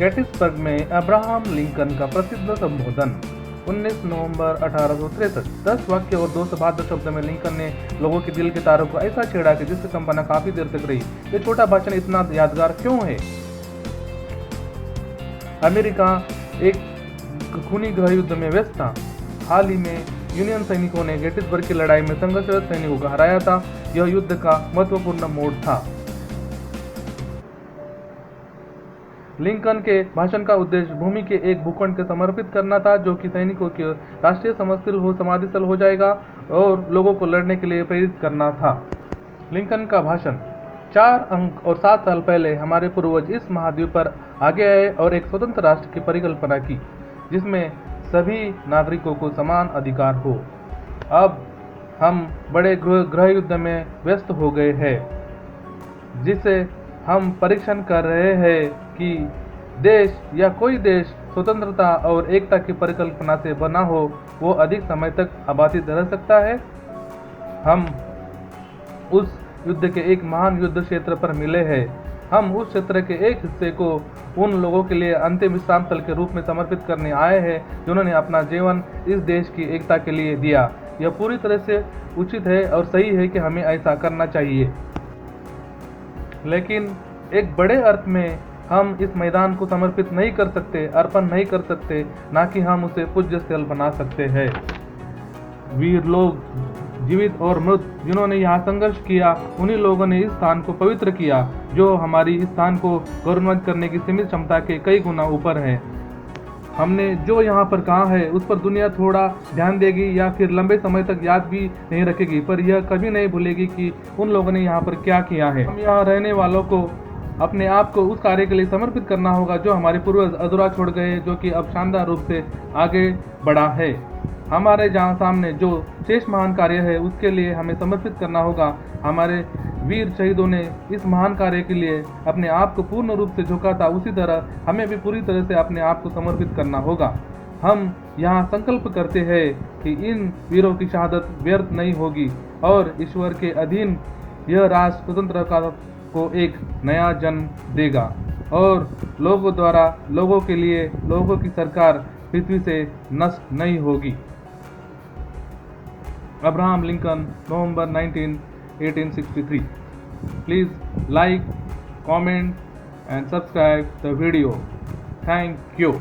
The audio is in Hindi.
गेटिसबर्ग में अब्राहम लिंकन का प्रसिद्ध संबोधन 19 नवंबर 1863। 10 वाक्य और 2 सबाद्य शब्द में लिंकन ने लोगों के दिल के तारों को ऐसा छेड़ा कि जिससे कंपना काफी देर तक रही। ये छोटा भाषण इतना यादगार क्यों है? अमेरिका एक खूनी गृह युद्ध में व्यस्त था। हाल ही में यूनियन सैनिकों ने गेटिसबर्ग की लड़ाई में संघर्षरत सैनिकों को हराया था। यह युद्ध का महत्वपूर्ण मोड़ था। लिंकन के भाषण का उद्देश्य भूमि के एक भूखंड के समर्पित करना था, जो कि सैनिकों के राष्ट्रीय समाधिस्थल हो जाएगा और लोगों को लड़ने के लिए प्रेरित करना था। लिंकन का भाषण 4 अंक और 7 साल पहले हमारे पूर्वज इस महाद्वीप पर आगे आए और एक स्वतंत्र राष्ट्र की परिकल्पना की, जिसमें सभी नागरिकों को समान अधिकार हो। अब हम बड़े गृह युद्ध में व्यस्त हो गए हैं, जिसे हम परीक्षण कर रहे हैं कि देश या कोई देश स्वतंत्रता और एकता की परिकल्पना से बना हो, वो अधिक समय तक आबादित रह सकता है। हम उस युद्ध के एक महान युद्ध क्षेत्र पर मिले हैं। हम उस क्षेत्र के एक हिस्से को उन लोगों के लिए अंतिम विश्राम स्थल के रूप में समर्पित करने आए हैं, जिन्होंने अपना जीवन इस देश की एकता के लिए दिया। यह पूरी तरह से उचित है और सही है कि हमें ऐसा करना चाहिए, लेकिन एक बड़े अर्थ में हम इस मैदान को समर्पित नहीं कर सकते, अर्पण नहीं कर सकते, ना कि हम उसे पूज्य स्थल बना सकते हैं। वीर लोग, जीवित और मृत, जिन्होंने यहाँ संघर्ष किया, उन्हीं लोगों ने इस स्थान को पवित्र किया, जो हमारी इस स्थान को गौरवान्वित करने की सीमित क्षमता के कई गुना ऊपर है। हमने जो यहाँ पर कहा है उस पर दुनिया थोड़ा ध्यान देगी या फिर लंबे समय तक याद भी नहीं रखेगी, पर यह कभी नहीं भूलेगी कि उन लोगों ने यहाँ पर क्या किया है। हम यहाँ रहने वालों को अपने आप को उस कार्य के लिए समर्पित करना होगा जो हमारे पूर्वज अधूरा छोड़ गए, जो कि अब शानदार रूप से आगे बढ़ा है। हमारे जहाँ सामने जो शेष महान कार्य है, उसके लिए हमें समर्पित करना होगा। हमारे वीर शहीदों ने इस महान कार्य के लिए अपने आप को पूर्ण रूप से झोंका था, उसी तरह हमें भी पूरी तरह से अपने आप को समर्पित करना होगा। हम यहाँ संकल्प करते हैं कि इन वीरों की शहादत व्यर्थ नहीं होगी और ईश्वर के अधीन यह राष्ट्र स्वतंत्रता को एक नया जन्म देगा और लोगों द्वारा लोगों के लिए लोगों की सरकार पृथ्वी से नष्ट नहीं होगी। Abraham Lincoln, November 19, 1863। Please like, comment and subscribe the video. Thank you.